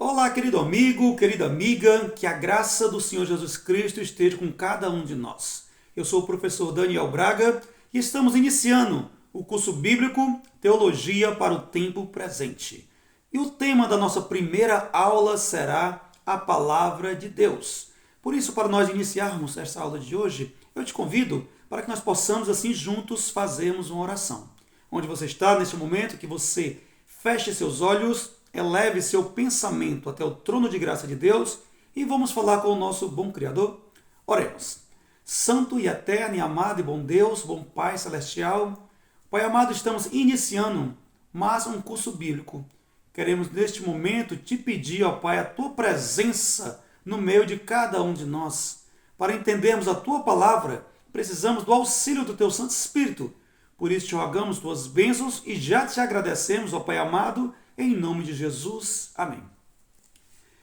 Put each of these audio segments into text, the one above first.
Olá, querido amigo, querida amiga, que a graça do Senhor Jesus Cristo esteja com cada um de nós. Eu sou o professor Daniel Braga e estamos iniciando o curso bíblico Teologia para o Tempo Presente. E o tema da nossa primeira aula será a Palavra de Deus. Por isso, para nós iniciarmos esta aula de hoje, eu te convido para que nós possamos assim juntos fazermos uma oração. Onde você está neste momento, que você feche seus olhos, eleve seu pensamento até o trono de graça de Deus e vamos falar com o nosso bom Criador. Oremos. Santo e eterno e amado e bom Deus, bom Pai Celestial, Pai amado, estamos iniciando mais um curso bíblico. Queremos neste momento te pedir, ó Pai, a tua presença no meio de cada um de nós. Para entendermos a tua palavra, precisamos do auxílio do teu Santo Espírito. Por isso te rogamos tuas bênçãos e já te agradecemos, ó Pai amado, em nome de Jesus. Amém.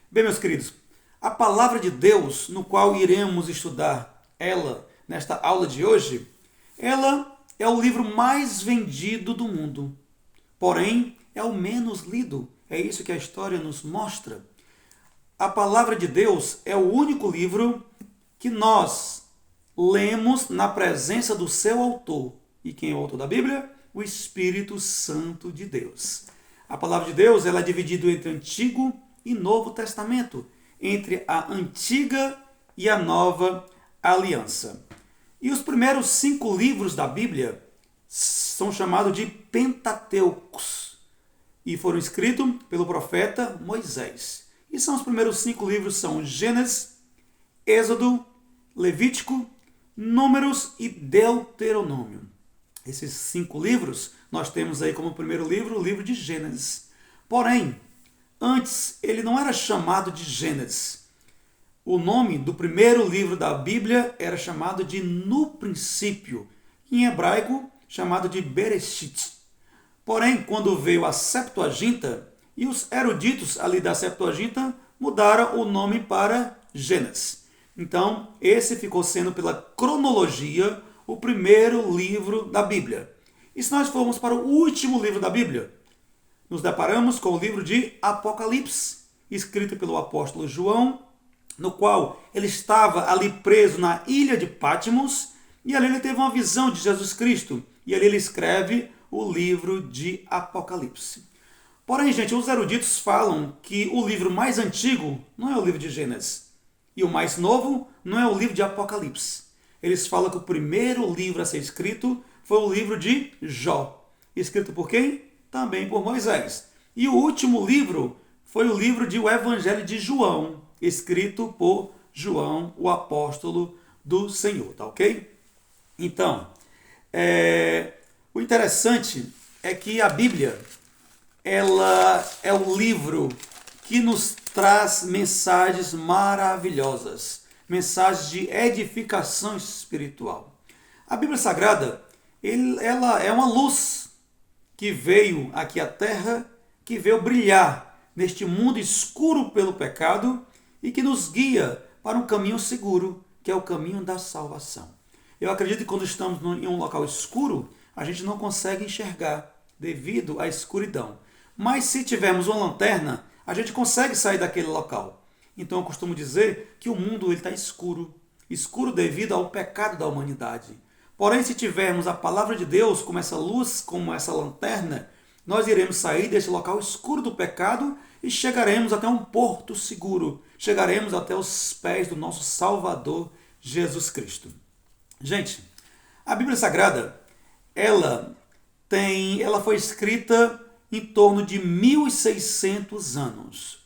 Bem, meus queridos, a palavra de Deus, no qual iremos estudar ela nesta aula de hoje, ela é o livro mais vendido do mundo. Porém, é o menos lido. É isso que a história nos mostra. A palavra de Deus é o único livro que nós lemos na presença do seu autor. E quem é o autor da Bíblia? O Espírito Santo de Deus. A palavra de Deus ela é dividida entre Antigo e Novo Testamento, entre a Antiga e a Nova Aliança. E os primeiros 5 livros da Bíblia são chamados de Pentateucos e foram escritos pelo profeta Moisés. E são os primeiros 5 livros, são Gênesis, Êxodo, Levítico, Números e Deuteronômio. Esses 5 livros, nós temos aí como primeiro livro o livro de Gênesis. Porém, antes ele não era chamado de Gênesis. O nome do primeiro livro da Bíblia era chamado de No Princípio, em hebraico chamado de Bereshit. Porém, quando veio a Septuaginta, e os eruditos ali da Septuaginta mudaram o nome para Gênesis. Então, esse ficou sendo pela cronologia o primeiro livro da Bíblia. E se nós formos para o último livro da Bíblia, nos deparamos com o livro de Apocalipse, escrito pelo apóstolo João, no qual ele estava ali preso na ilha de Patmos, e ali ele teve uma visão de Jesus Cristo, e ali ele escreve o livro de Apocalipse. Porém, gente, os eruditos falam que o livro mais antigo não é o livro de Gênesis, e o mais novo não é o livro de Apocalipse. Eles falam que o primeiro livro a ser escrito foi o livro de Jó. Escrito por quem? Também por Moisés. E o último livro foi o livro de O Evangelho de João, escrito por João, o apóstolo do Senhor. Tá ok? Então, o interessante é que a Bíblia ela é o livro que nos traz mensagens maravilhosas. Mensagens de edificação espiritual. A Bíblia Sagrada, ela é uma luz que veio aqui à Terra, que veio brilhar neste mundo escuro pelo pecado e que nos guia para um caminho seguro, que é o caminho da salvação. Eu acredito que quando estamos em um local escuro, a gente não consegue enxergar devido à escuridão. Mas se tivermos uma lanterna, a gente consegue sair daquele local. Então eu costumo dizer que o mundo está escuro. Escuro devido ao pecado da humanidade. Porém, se tivermos a palavra de Deus como essa luz, como essa lanterna, nós iremos sair desse local escuro do pecado e chegaremos até um porto seguro. Chegaremos até os pés do nosso Salvador, Jesus Cristo. Gente, a Bíblia Sagrada, ela foi escrita em torno de 1600 anos.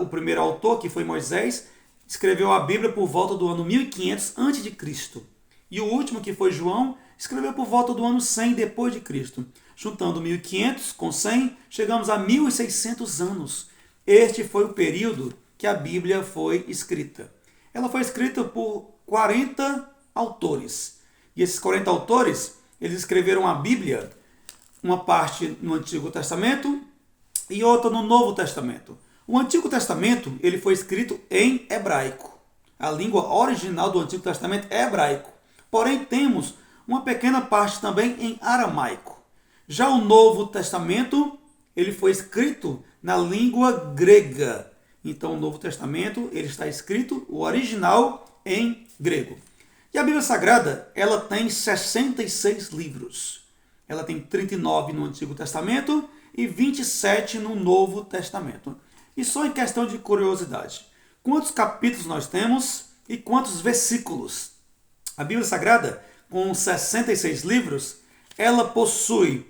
O primeiro autor, que foi Moisés, escreveu a Bíblia por volta do ano 1500 a.C. E o último, que foi João, escreveu por volta do ano 100 depois de Cristo. Juntando 1500 com 100, chegamos a 1600 anos. Este foi o período que a Bíblia foi escrita. Ela foi escrita por 40 autores. E esses 40 autores, eles escreveram a Bíblia, uma parte no Antigo Testamento e outra no Novo Testamento. O Antigo Testamento ele foi escrito em hebraico. A língua original do Antigo Testamento é hebraico. Porém, temos uma pequena parte também em aramaico. Já o Novo Testamento ele foi escrito na língua grega. Então, o Novo Testamento ele está escrito, o original, em grego. E a Bíblia Sagrada, ela tem 66 livros. Ela tem 39 no Antigo Testamento e 27 no Novo Testamento. E só em questão de curiosidade, quantos capítulos nós temos e quantos versículos? A Bíblia Sagrada, com 66 livros, ela possui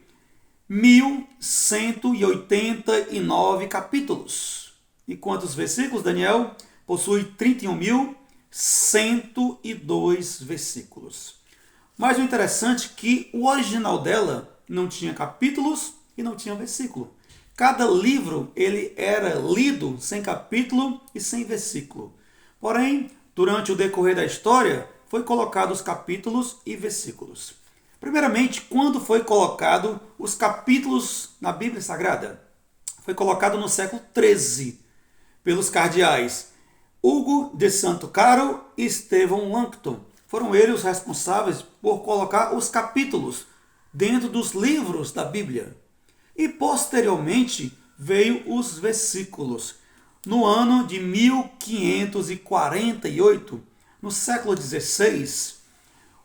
1.189 capítulos. E quantos versículos, Daniel? Possui 31.102 versículos. Mas o interessante é que o original dela não tinha capítulos e não tinha versículo. Cada livro ele era lido sem capítulo e sem versículo. Porém, durante o decorrer da história, foi colocado os capítulos e versículos. Primeiramente, quando foi colocado os capítulos na Bíblia Sagrada? Foi colocado no século XIII, pelos cardeais Hugo de Santo Caro e Estevão Langton. Foram eles os responsáveis por colocar os capítulos dentro dos livros da Bíblia. E posteriormente veio os versículos. No ano de 1548, no século XVI,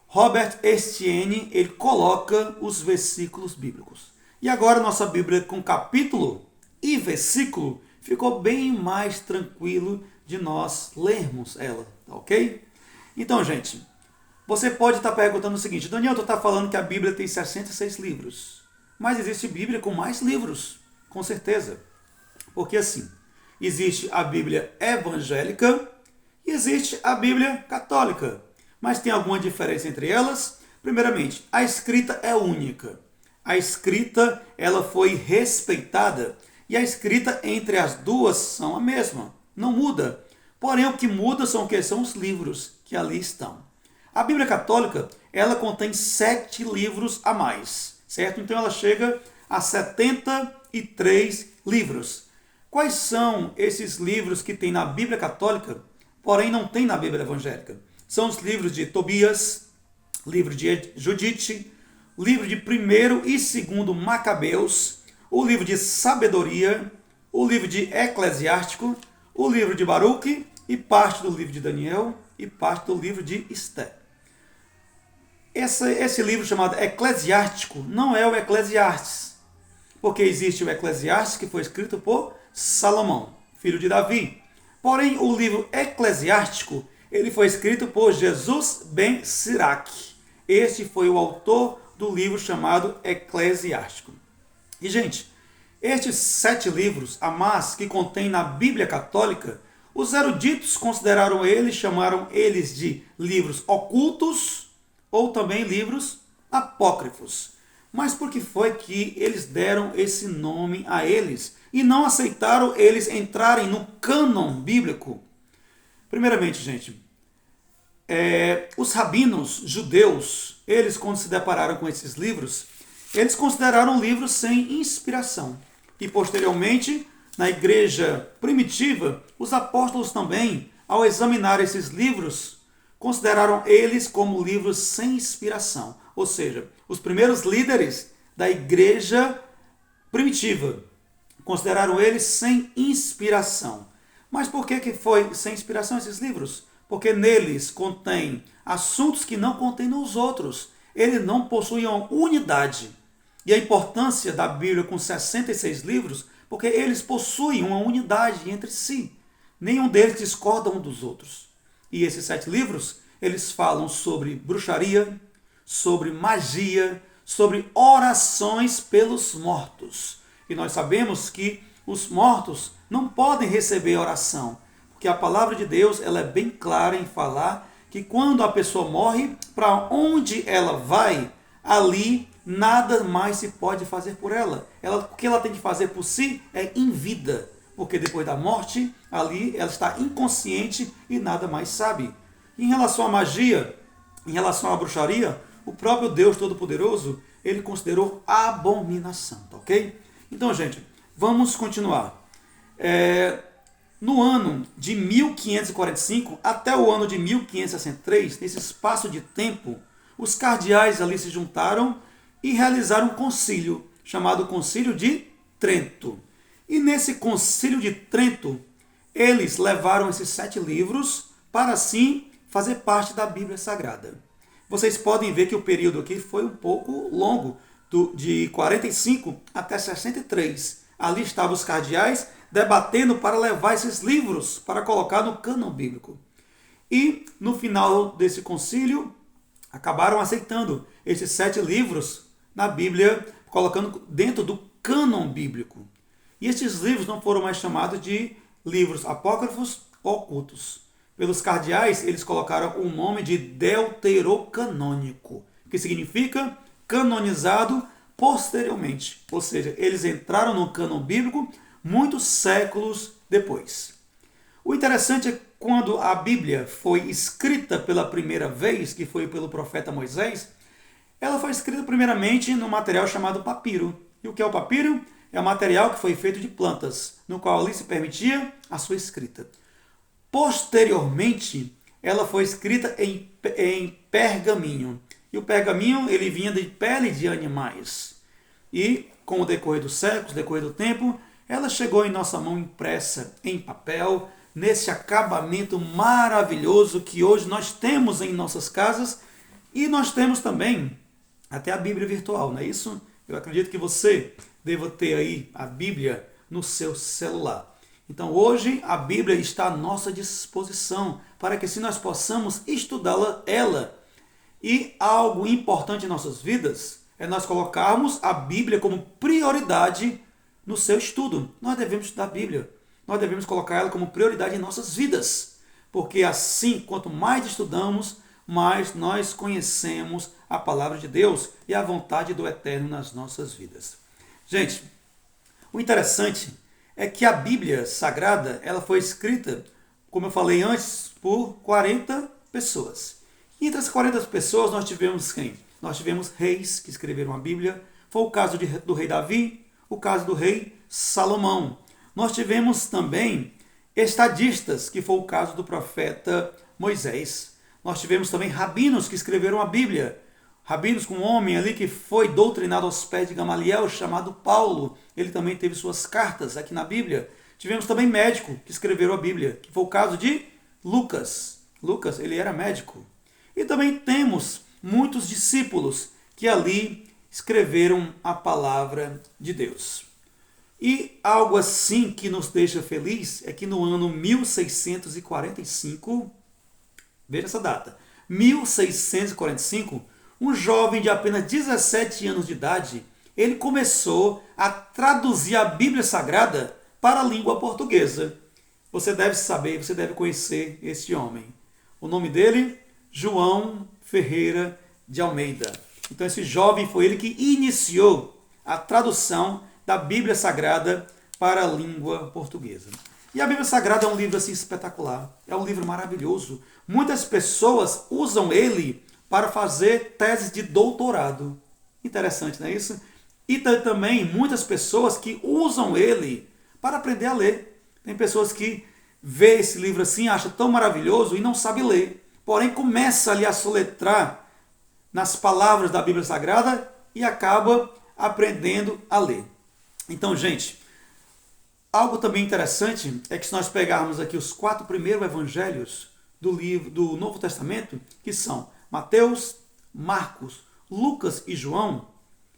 Robert Estienne ele coloca os versículos bíblicos. E agora nossa Bíblia com capítulo e versículo ficou bem mais tranquilo de nós lermos ela, ok? Então, gente, você pode estar perguntando o seguinte: Daniel, tu está falando que a Bíblia tem 66 livros. Mas existe Bíblia com mais livros, com certeza. Porque assim, existe a Bíblia evangélica e existe a Bíblia católica. Mas tem alguma diferença entre elas? Primeiramente, a escrita é única. A escrita ela foi respeitada e a escrita entre as duas são a mesma. Não muda. Porém, o que muda são os livros que ali estão. A Bíblia católica ela contém 7 livros a mais. Certo? Então ela chega a 73 livros. Quais são esses livros que tem na Bíblia católica, porém não tem na Bíblia evangélica? São os livros de Tobias, livro de Judite, livro de 1º e 2º Macabeus, o livro de Sabedoria, o livro de Eclesiástico, o livro de Baruque e parte do livro de Daniel e parte do livro de Esté. Esse livro chamado Eclesiástico não é o Eclesiastes, porque existe o Eclesiastes que foi escrito por Salomão, filho de Davi. Porém, o livro Eclesiástico ele foi escrito por Jesus ben Sirac. Este foi o autor do livro chamado Eclesiástico. E, gente, estes 7 livros a mais que contém na Bíblia Católica, os eruditos chamaram eles de livros ocultos, ou também livros apócrifos. Mas por que foi que eles deram esse nome a eles e não aceitaram eles entrarem no cânon bíblico? Primeiramente, gente, os rabinos judeus, eles quando se depararam com esses livros, eles consideraram livros sem inspiração. E posteriormente, na igreja primitiva, os apóstolos também, ao examinar esses livros, consideraram eles como livros sem inspiração. Ou seja, os primeiros líderes da igreja primitiva consideraram eles sem inspiração. Mas por que foi sem inspiração esses livros? Porque neles contém assuntos que não contém nos outros. Eles não possuíam unidade. E a importância da Bíblia com 66 livros, porque eles possuem uma unidade entre si. Nenhum deles discorda um dos outros. E esses 7 livros, eles falam sobre bruxaria, sobre magia, sobre orações pelos mortos. E nós sabemos que os mortos não podem receber oração, porque a palavra de Deus ela é bem clara em falar que quando a pessoa morre, para onde ela vai, ali nada mais se pode fazer por ela. O que ela tem que fazer por si é em vida, porque depois da morte, ali ela está inconsciente e nada mais sabe. Em relação à magia, em relação à bruxaria, o próprio Deus Todo-Poderoso, ele considerou abominação, tá ok? Então, gente, vamos continuar. No ano de 1545 até o ano de 1563, nesse espaço de tempo, os cardeais ali se juntaram e realizaram um concílio, chamado Concílio de Trento. E nesse Concílio de Trento, eles levaram esses 7 livros para, assim, fazer parte da Bíblia Sagrada. Vocês podem ver que o período aqui foi um pouco longo, de 45 até 63. Ali estavam os cardeais debatendo para levar esses livros para colocar no cânon bíblico. E no final desse concílio, acabaram aceitando esses 7 livros na Bíblia, colocando dentro do cânon bíblico. E estes livros não foram mais chamados de livros apócrifos ou ocultos. Pelos cardeais, eles colocaram o nome de deuterocanônico, que significa canonizado posteriormente. Ou seja, eles entraram no cânon bíblico muitos séculos depois. O interessante é que quando a Bíblia foi escrita pela primeira vez, que foi pelo profeta Moisés, ela foi escrita primeiramente no material chamado papiro. E o que é o papiro? É um material que foi feito de plantas, no qual ali se permitia a sua escrita. Posteriormente, ela foi escrita em pergaminho. E o pergaminho ele vinha de pele de animais. E com o decorrer dos séculos, decorrer do tempo, ela chegou em nossa mão impressa em papel, nesse acabamento maravilhoso que hoje nós temos em nossas casas. E nós temos também até a Bíblia virtual, não é isso? Eu acredito que você deva ter aí a Bíblia no seu celular. Então hoje a Bíblia está à nossa disposição para que assim nós possamos estudá-la. E algo importante em nossas vidas é nós colocarmos a Bíblia como prioridade no seu estudo. Nós devemos estudar a Bíblia. Nós devemos colocar ela como prioridade em nossas vidas. Porque assim, quanto mais estudamos, mais nós conhecemos a palavra de Deus e a vontade do Eterno nas nossas vidas. Gente, o interessante é que a Bíblia Sagrada ela foi escrita, como eu falei antes, por 40 pessoas. E entre as 40 pessoas nós tivemos quem? Nós tivemos reis que escreveram a Bíblia. Foi o caso do rei Davi, o caso do rei Salomão. Nós tivemos também estadistas, que foi o caso do profeta Moisés. Nós tivemos também rabinos que escreveram a Bíblia. Rabinos com um homem ali que foi doutrinado aos pés de Gamaliel, chamado Paulo. Ele também teve suas cartas aqui na Bíblia. Tivemos também médico que escreveram a Bíblia, que foi o caso de Lucas. Lucas, ele era médico. E também temos muitos discípulos que ali escreveram a palavra de Deus. E algo assim que nos deixa feliz é que no ano 1645, veja essa data, 1645, um jovem de apenas 17 anos de idade, ele começou a traduzir a Bíblia Sagrada para a língua portuguesa. Você deve saber, você deve conhecer este homem. O nome dele, João Ferreira de Almeida. Então esse jovem foi ele que iniciou a tradução da Bíblia Sagrada para a língua portuguesa. E a Bíblia Sagrada é um livro assim espetacular, é um livro maravilhoso. Muitas pessoas usam ele para fazer teses de doutorado. Interessante, não é isso? E tem também muitas pessoas que usam ele para aprender a ler. Tem pessoas que vê esse livro assim, acha tão maravilhoso e não sabe ler. Porém, começa ali a soletrar nas palavras da Bíblia Sagrada e acaba aprendendo a ler. Então, gente, algo também interessante é que se nós pegarmos aqui os 4 primeiros evangelhos do livro do Novo Testamento, que são Mateus, Marcos, Lucas e João,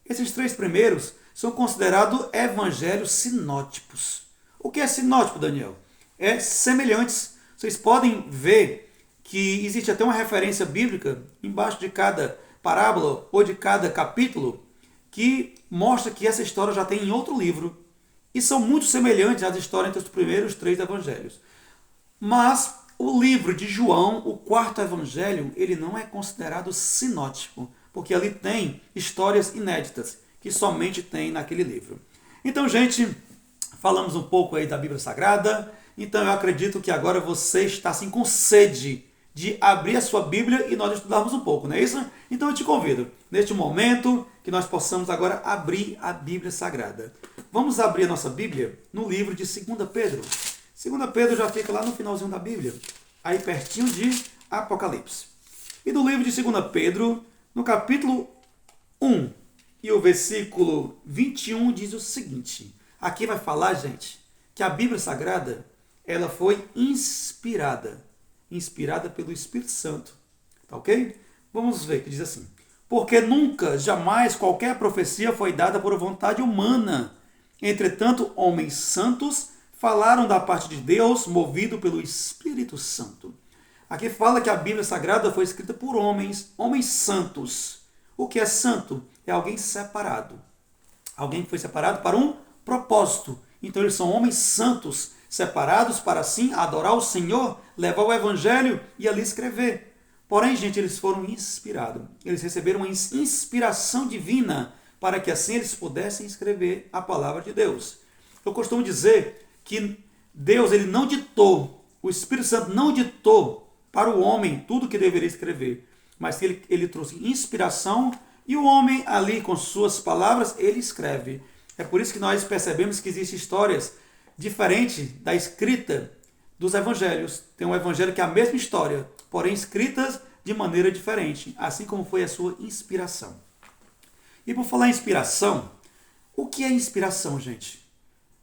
esses 3 primeiros são considerados evangelhos sinóticos. O que é sinótico, Daniel? É semelhantes. Vocês podem ver que existe até uma referência bíblica embaixo de cada parábola ou de cada capítulo que mostra que essa história já tem em outro livro. E são muito semelhantes às histórias entre os primeiros 3 evangelhos. Mas o livro de João, o 4º evangelho, ele não é considerado sinótico, porque ali tem histórias inéditas, que somente tem naquele livro. Então, gente, falamos um pouco aí da Bíblia Sagrada. Então eu acredito que agora você está assim com sede de abrir a sua Bíblia e nós estudarmos um pouco, não é isso? Então eu te convido, neste momento, que nós possamos agora abrir a Bíblia Sagrada. Vamos abrir a nossa Bíblia no livro de 2 Pedro. 2 Pedro já fica lá no finalzinho da Bíblia, aí pertinho de Apocalipse. E no livro de 2 Pedro, no capítulo 1 e o versículo 21 diz o seguinte: Aqui vai falar, gente, que a Bíblia Sagrada, ela foi inspirada pelo Espírito Santo. Tá ok? Vamos ver, que diz assim: porque nunca, jamais qualquer profecia foi dada por vontade humana. Entretanto, homens santos falaram da parte de Deus, movido pelo Espírito Santo. Aqui fala que a Bíblia Sagrada foi escrita por homens santos. O que é santo? É alguém separado. Alguém que foi separado para um propósito. Então eles são homens santos, separados para assim adorar o Senhor, levar o Evangelho e ali escrever. Porém, gente, eles foram inspirados. Eles receberam uma inspiração divina para que assim eles pudessem escrever a palavra de Deus. Eu costumo dizer que Deus, ele não ditou, o Espírito Santo não ditou para o homem tudo que deveria escrever, mas que ele trouxe inspiração e o homem ali com suas palavras, ele escreve. É por isso que nós percebemos que existem histórias diferentes da escrita dos evangelhos. Tem um evangelho que é a mesma história, porém escritas de maneira diferente, assim como foi a sua inspiração. E por falar em inspiração, o que é inspiração, gente?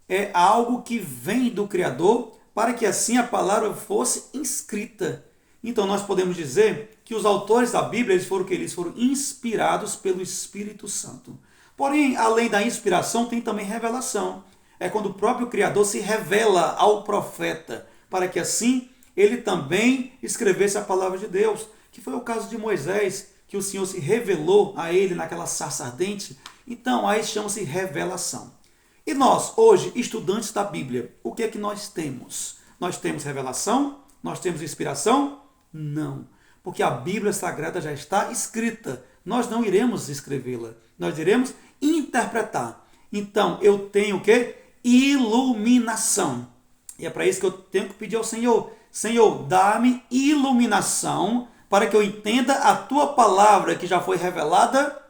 É algo que vem do Criador para que assim a palavra fosse escrita. Então nós podemos dizer que os autores da Bíblia eles foram inspirados pelo Espírito Santo. Porém, além da inspiração, tem também revelação. É quando o próprio Criador se revela ao profeta, para que assim ele também escrevesse a palavra de Deus, que foi o caso de Moisés, que o Senhor se revelou a ele naquela sarça ardente. Então, aí chama-se revelação. E nós, hoje, estudantes da Bíblia, o que é que nós temos? Nós temos revelação? Nós temos inspiração? Não, porque a Bíblia Sagrada já está escrita. Nós não iremos escrevê-la, nós iremos interpretar. Então, eu tenho o quê? Iluminação. E é para isso que eu tenho que pedir ao Senhor: Senhor, dá-me iluminação para que eu entenda a tua palavra que já foi revelada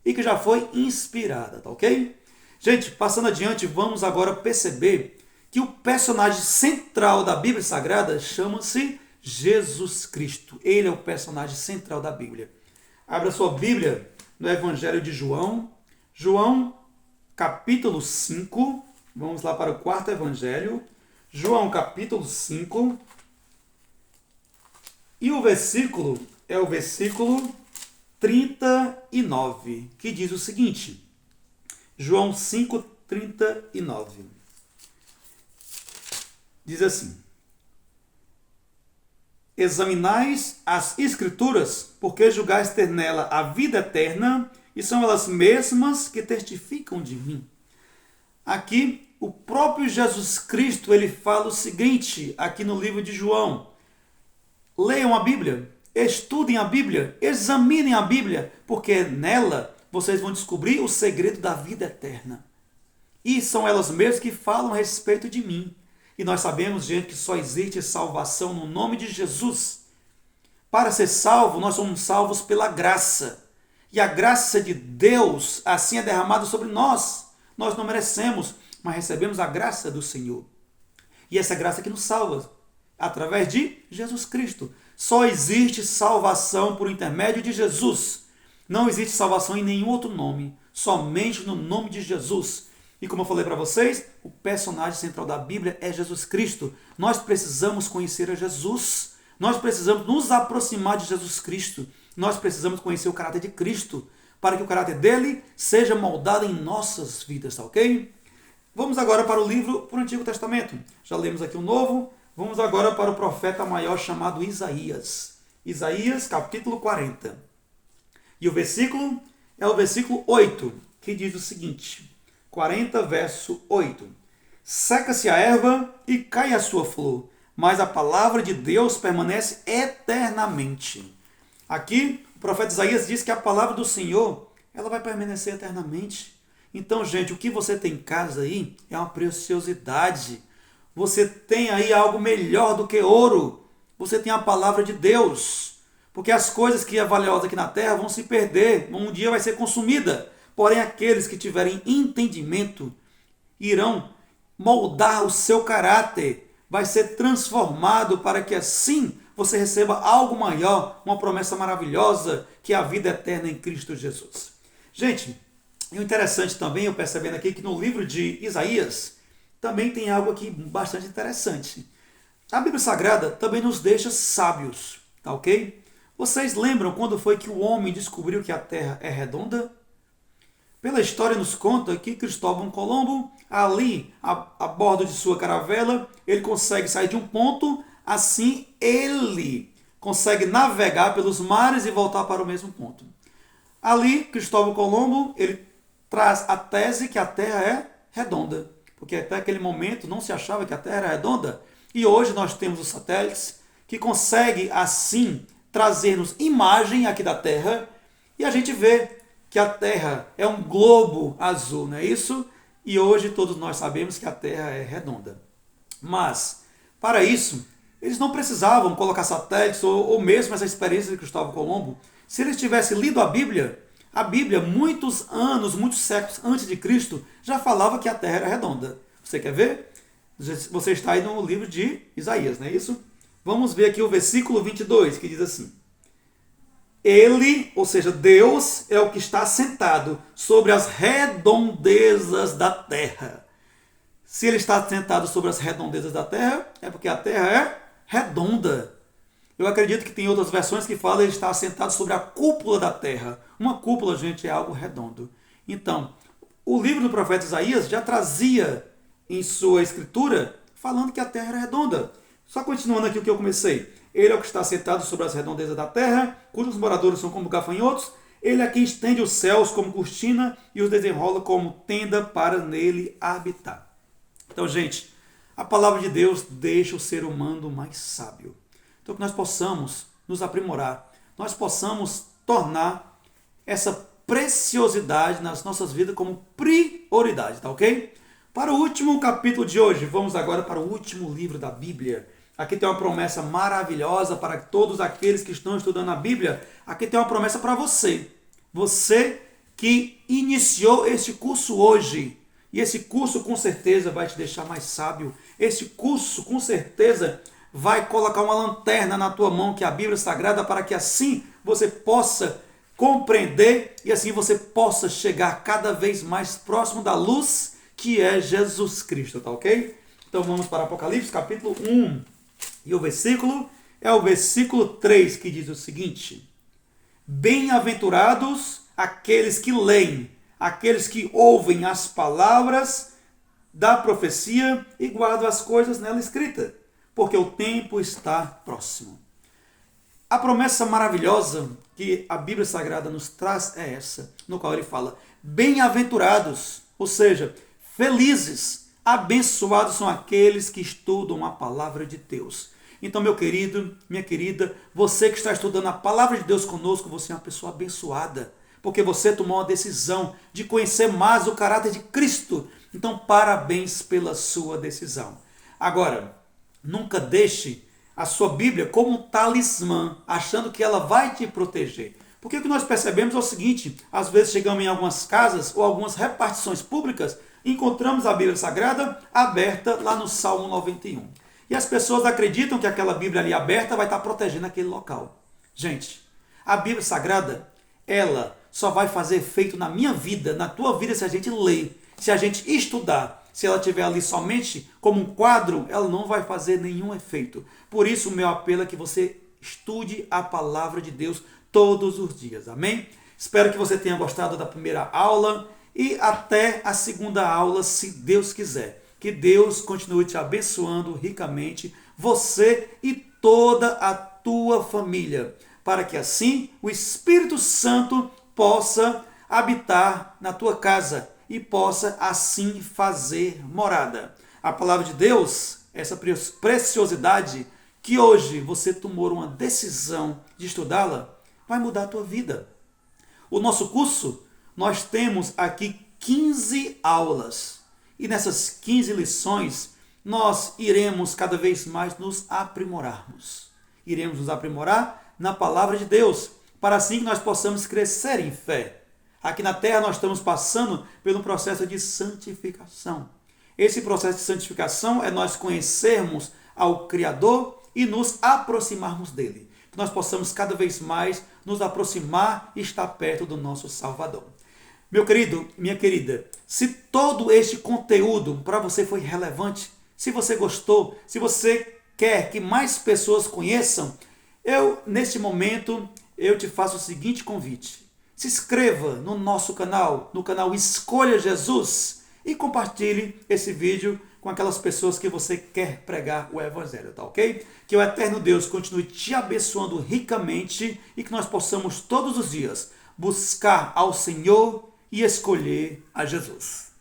e que já foi inspirada, tá ok? Gente, passando adiante, vamos agora perceber que o personagem central da Bíblia Sagrada chama-se Jesus Cristo. Ele é o personagem central da Bíblia. Abra sua Bíblia no Evangelho de João. João, capítulo 5. Vamos lá para o quarto Evangelho. João, capítulo 5. E o versículo é o versículo 39, que diz o seguinte. João 5, 39. Diz assim: examinais as Escrituras, porque julgais ter nela a vida eterna, e são elas mesmas que testificam de mim. Aqui, o próprio Jesus Cristo, ele fala o seguinte, aqui no livro de João: leiam a Bíblia, estudem a Bíblia, examinem a Bíblia, porque nela vocês vão descobrir o segredo da vida eterna. E são elas mesmas que falam a respeito de mim. E nós sabemos, gente, que só existe salvação no nome de Jesus. Para ser salvo, nós somos salvos pela graça. E a graça de Deus, assim, é derramada sobre nós. Nós não merecemos, mas recebemos a graça do Senhor. E essa graça que nos salva, através de Jesus Cristo. Só existe salvação por intermédio de Jesus. Não existe salvação em nenhum outro nome, somente no nome de Jesus. E como eu falei para vocês, o personagem central da Bíblia é Jesus Cristo. Nós precisamos conhecer a Jesus. Nós precisamos nos aproximar de Jesus Cristo. Nós precisamos conhecer o caráter de Cristo, para que o caráter dele seja moldado em nossas vidas, tá ok? Vamos agora para o livro do Antigo Testamento. Já lemos aqui o Novo. Vamos agora para o profeta maior chamado Isaías. Isaías, capítulo 40. E o versículo é o versículo 8, que diz o seguinte: 40, verso 8. Seca-se a erva e cai a sua flor, mas a palavra de Deus permanece eternamente. Aqui, o profeta Isaías diz que a palavra do Senhor, ela vai permanecer eternamente. Então, gente, o que você tem em casa aí é uma preciosidade. Você tem aí algo melhor do que ouro. Você tem a palavra de Deus. Porque as coisas que é valiosa aqui na terra vão se perder. Um dia vai ser consumida. Porém, aqueles que tiverem entendimento irão moldar o seu caráter. Vai ser transformado para que assim você receba algo maior, uma promessa maravilhosa, que é a vida eterna em Cristo Jesus. Gente, E o interessante também, eu percebendo aqui, que no livro de Isaías também tem algo aqui bastante interessante. A Bíblia Sagrada também nos deixa sábios, tá ok? Vocês lembram quando foi que o homem descobriu que a Terra é redonda? Pela história nos conta que Cristóvão Colombo, ali a bordo de sua caravela, ele consegue sair de um ponto, assim ele consegue navegar pelos mares e voltar para o mesmo ponto. Ali, Cristóvão Colombo, ele traz a tese que a Terra é redonda, porque até aquele momento não se achava que a Terra era redonda, e hoje nós temos os satélites que conseguem assim trazer-nos imagem aqui da Terra, e a gente vê que a Terra é um globo azul, não é isso? E hoje todos nós sabemos que a Terra é redonda. Mas, para isso, eles não precisavam colocar satélites ou mesmo essa experiência de Cristóvão Colombo. Se eles tivessem lido a Bíblia, muitos anos, muitos séculos antes de Cristo, já falava que a Terra era redonda. Você quer ver? Você está aí no livro de Isaías, não é isso? Vamos ver aqui o versículo 22, que diz assim: Ele, ou seja, Deus, é o que está sentado sobre as redondezas da terra. Se ele está sentado sobre as redondezas da terra, é porque a terra é redonda. Eu acredito que tem outras versões que falam que ele está sentado sobre a cúpula da terra. Uma cúpula, gente, é algo redondo. Então, o livro do profeta Isaías já trazia em sua escritura falando que a terra era redonda. Só continuando aqui o que eu comecei. Ele é o que está sentado sobre as redondezas da terra, cujos moradores são como gafanhotos. Ele é quem estende os céus como cortina e os desenrola como tenda para nele habitar. Então, gente, a palavra de Deus deixa o ser humano mais sábio. Então, que nós possamos nos aprimorar, nós possamos tornar essa preciosidade nas nossas vidas como prioridade, tá ok? Para o último capítulo de hoje, vamos agora para o último livro da Bíblia. Aqui tem uma promessa maravilhosa para todos aqueles que estão estudando a Bíblia. Aqui tem uma promessa para você. Você que iniciou este curso hoje. E esse curso com certeza vai te deixar mais sábio. Esse curso com certeza vai colocar uma lanterna na tua mão, que é a Bíblia Sagrada, para que assim você possa compreender e assim você possa chegar cada vez mais próximo da luz que é Jesus Cristo, tá ok? Então vamos para Apocalipse capítulo 1. E o versículo é o versículo 3, que diz o seguinte: Bem-aventurados aqueles que leem, aqueles que ouvem as palavras da profecia e guardam as coisas nela escritas, porque o tempo está próximo. A promessa maravilhosa que a Bíblia Sagrada nos traz é essa, no qual ele fala: bem-aventurados, ou seja, felizes, abençoados são aqueles que estudam a palavra de Deus. Então, meu querido, minha querida, você que está estudando a palavra de Deus conosco, você é uma pessoa abençoada, porque você tomou uma decisão de conhecer mais o caráter de Cristo. Então, parabéns pela sua decisão. Agora, nunca deixe a sua Bíblia como um talismã, achando que ela vai te proteger. Porque o que nós percebemos é o seguinte: às vezes chegamos em algumas casas ou algumas repartições públicas, encontramos a Bíblia Sagrada aberta lá no Salmo 91. E as pessoas acreditam que aquela Bíblia ali aberta vai estar protegendo aquele local. Gente, a Bíblia Sagrada, ela só vai fazer efeito na minha vida, na tua vida, se a gente ler, se a gente estudar. Se ela estiver ali somente como um quadro, ela não vai fazer nenhum efeito. Por isso, o meu apelo é que você estude a palavra de Deus todos os dias. Amém? Espero que você tenha gostado da primeira aula e até a segunda aula, se Deus quiser. Que Deus continue te abençoando ricamente, você e toda a tua família, para que assim o Espírito Santo possa habitar na tua casa e possa assim fazer morada. A palavra de Deus, essa preciosidade que hoje você tomou uma decisão de estudá-la, vai mudar a tua vida. O nosso curso, nós temos aqui 15 aulas. E nessas 15 lições, nós iremos cada vez mais nos aprimorarmos. Iremos nos aprimorar na palavra de Deus, para assim que nós possamos crescer em fé. Aqui na Terra nós estamos passando por um processo de santificação. Esse processo de santificação é nós conhecermos ao Criador e nos aproximarmos dele. Que nós possamos cada vez mais nos aproximar e estar perto do nosso Salvador. Meu querido, minha querida, se todo este conteúdo para você foi relevante, se você gostou, se você quer que mais pessoas conheçam, neste momento, eu te faço o seguinte convite. Se inscreva no nosso canal, no canal Escolha Jesus, e compartilhe esse vídeo com aquelas pessoas que você quer pregar o Evangelho, tá ok? Que o eterno Deus continue te abençoando ricamente e que nós possamos todos os dias buscar ao Senhor e escolher a Jesus.